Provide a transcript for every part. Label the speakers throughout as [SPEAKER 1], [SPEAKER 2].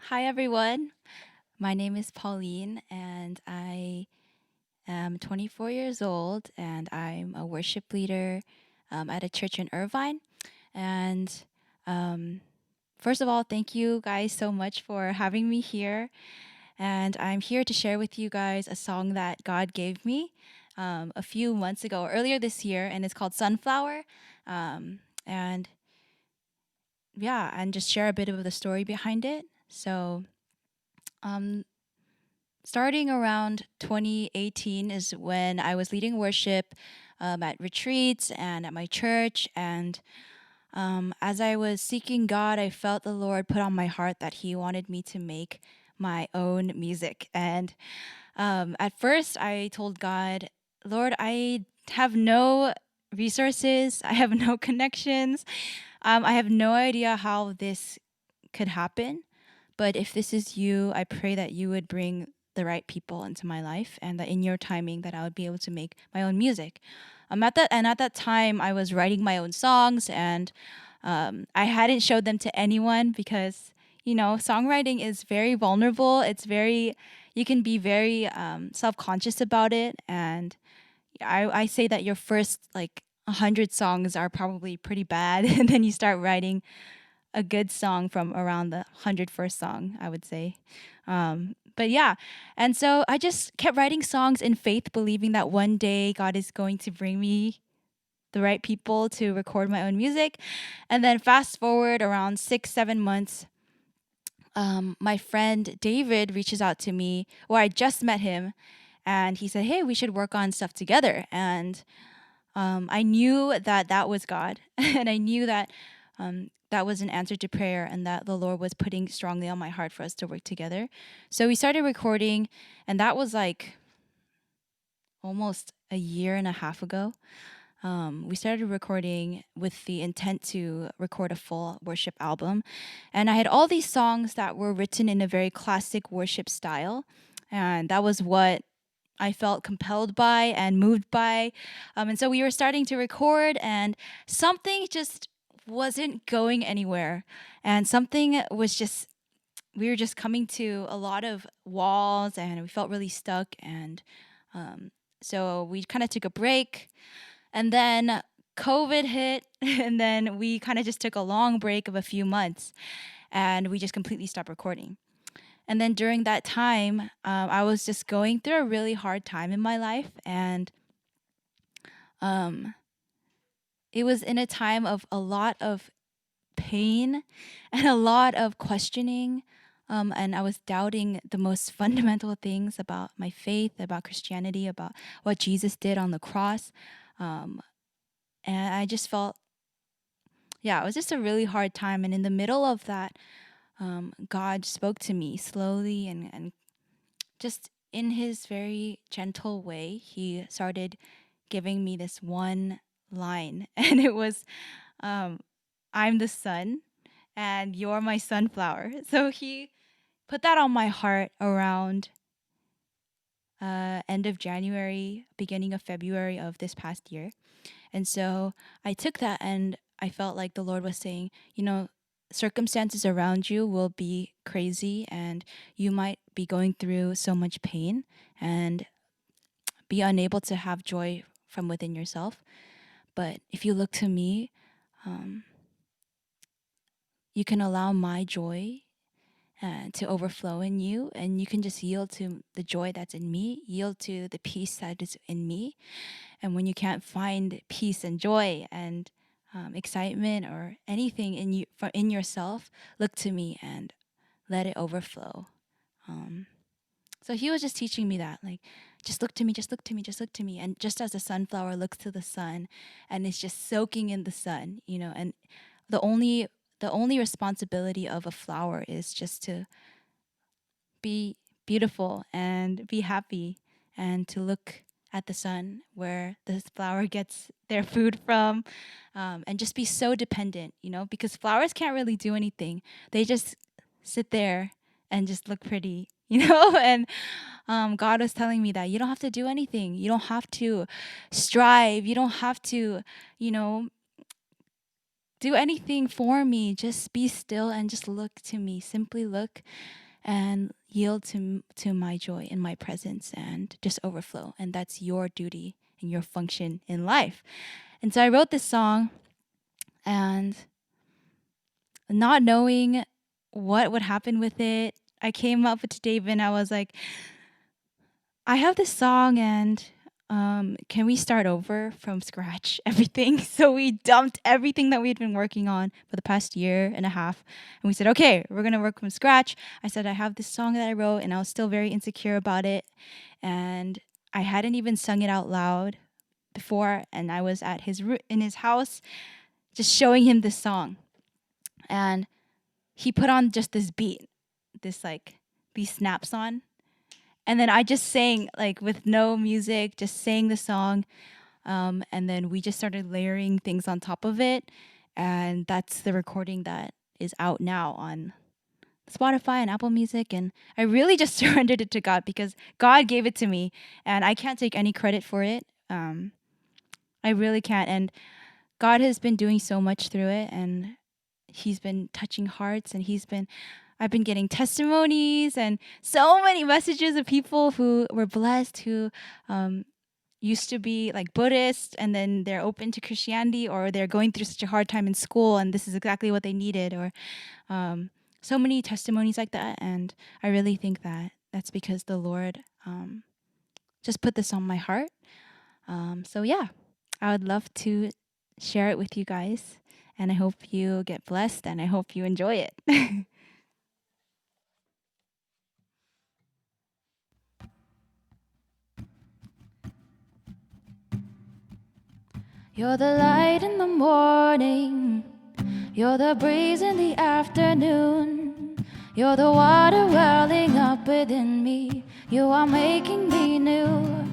[SPEAKER 1] Hi, everyone. My name is Pauline, and I am 24 years old, and I'm a worship leader at a church in Irvine. And um, first of all, thank you guys so much for having me here. And I'm here to share with you guys a song that God gave me a few months ago, earlier this year, and it's called Sunflower. And yeah, and just share a bit of the story behind it. So, um, starting around 2018 is when I was leading worship at retreats and at my church. And as I was seeking God, I felt the Lord put on my heart that He wanted me to make my own music. And at first, I told God, Lord, I have no resources, I have no connections, I have no idea how this could happen. But if this is you, I pray that you would bring the right people into my life and that in your timing that I would be able to make my own music. At that time I was writing my own songs and I hadn't showed them to anyone because songwriting is very vulnerable. It's very you can be very self-conscious about it, and I say that your first like 100 songs are probably pretty bad and then you start writing a good song from around the 101st song, I would say. But yeah, and so I just kept writing songs in faith, believing that one day God is going to bring me the right people to record my own music. And then fast forward around 6, 7 months, my friend David reaches out to me, or I just met him, and he said, "Hey, we should work on stuff together." And I knew that that was God, and I knew that that was an answer to prayer, and that the Lord was putting strongly on my heart for us to work together. So we started recording, and that was like almost a year and a half ago. We started recording with the intent to record a full worship album. And I had all these songs that were written in a very classic worship style. And that was what I felt compelled by and moved by. And so we were starting to record, and something just wasn't going anywhere. And something was just, we were just coming to a lot of walls, and we felt really stuck. And so we kind of took a break. And then COVID hit, and then we kind of just took a long break of a few months, and we just completely stopped recording. And then during that time, I was just going through a really hard time in my life. And um, it was in a time of a lot of pain and a lot of questioning. And I was doubting the most fundamental things about my faith, about Christianity, about what Jesus did on the cross. Um, and I just felt, yeah, it was just a really hard time. And in the middle of that, God spoke to me slowly and just in his very gentle way, he started giving me this one line. And it was, um, I'm the sun and you're my sunflower. So he put that on my heart around end of January, beginning of February of this past year. And so I took that, and I felt like the Lord was saying, circumstances around you will be crazy, and you might be going through so much pain and be unable to have joy from within yourself. But if you look to me, um, you can allow my joy to overflow in you, and you can just yield to the joy that's in me, yield to the peace that is in me. And when you can't find peace and joy and excitement or anything in you in yourself, look to me and let it overflow. Um, so he was just teaching me that, like, just look to me, just look to me, just look to me. And just as the sunflower looks to the sun and is just soaking in the sun, and the only the only responsibility of a flower is just to be beautiful and be happy and to look at the sun where this flower gets their food from, and just be so dependent, because flowers can't really do anything. They just sit there and just look pretty, and God was telling me that you don't have to do anything. You don't have to strive. You don't have to, you know, do anything for me. Just be still and just look to me. Simply look and yield to my joy in my presence and just overflow. And that's your duty and your function in life. And so I wrote this song, and not knowing what would happen with it, I came up to David and I was like, I have this song, and can we start over from scratch everything? So we dumped everything that we'd been working on for the past year and a half. And we said, okay, we're going to work from scratch. I said, I have this song that I wrote, and I was still very insecure about it. And I hadn't even sung it out loud before. And I was at in his house just showing him this song. And he put on just this beat, these snaps on. And then I just sang with no music, just sang the song. And then we just started layering things on top of it. And that's the recording that is out now on Spotify and Apple Music. And I really just surrendered it to God because God gave it to me. And I can't take any credit for it. I really can't. And God has been doing so much through it. And He's been touching hearts, and I've been getting testimonies and so many messages of people who were blessed, who used to be Buddhist, and then they're open to Christianity, or they're going through such a hard time in school and this is exactly what they needed, or so many testimonies like that. And I really think that that's because the Lord just put this on my heart. So yeah, I would love to share it with you guys. And I hope you get blessed, and I hope you enjoy it. You're the light in the morning. You're the breeze in the afternoon. You're the water welling up within me. You are making me new.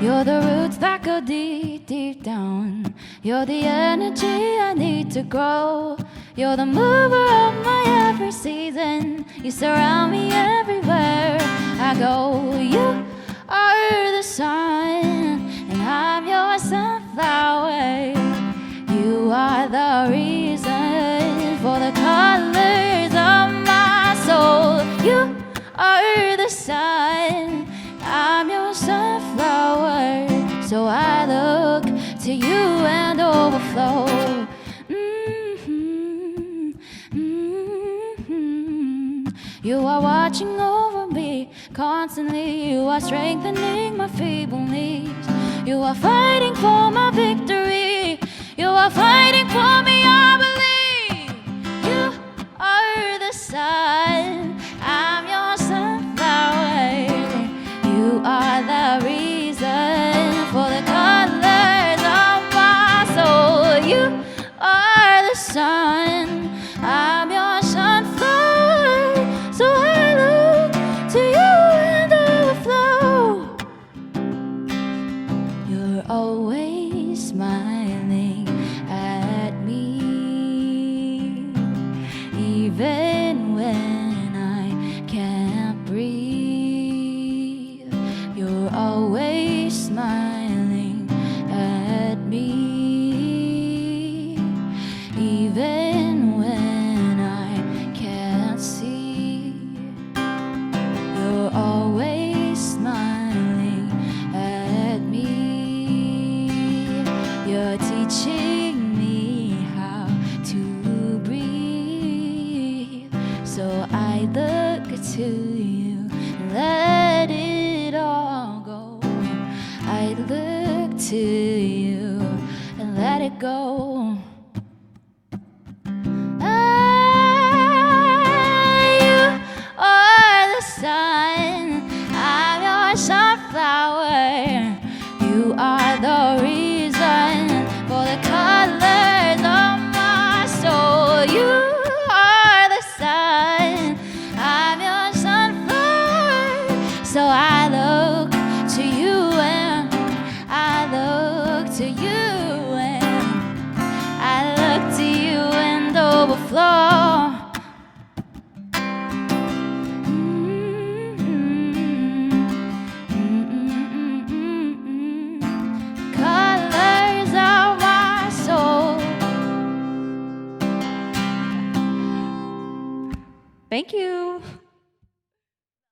[SPEAKER 1] You're the roots that go deep, deep down. You're the energy I need to grow. You're the mover of my every season. You surround me everywhere I go. You are the sun, and I'm your sunflower. You are the reason for the colors of my soul. You are the sun, I'm your sunflower. So I look to you and overflow. You are watching over me constantly. You are strengthening my feeble knees. You are fighting for my victory. You are fighting for me, I believe. You are the sun, I'm your sunflower. You are the reason for the colors of my soul. You are the sun, I'm your sunflower. So I look to you and overflow. You're always smiling at me, even when I can't breathe. You're always smiling at me, even when I can't see. You're always smiling at me. You're teaching me how to breathe. So I look to you, let it all go. I look to you and let it go. You are the sun, I'm your sunflower. You are the reason for the colors of my soul. You are the sun, I'm your sunflower. So I look to you and I look to you and
[SPEAKER 2] Thank you.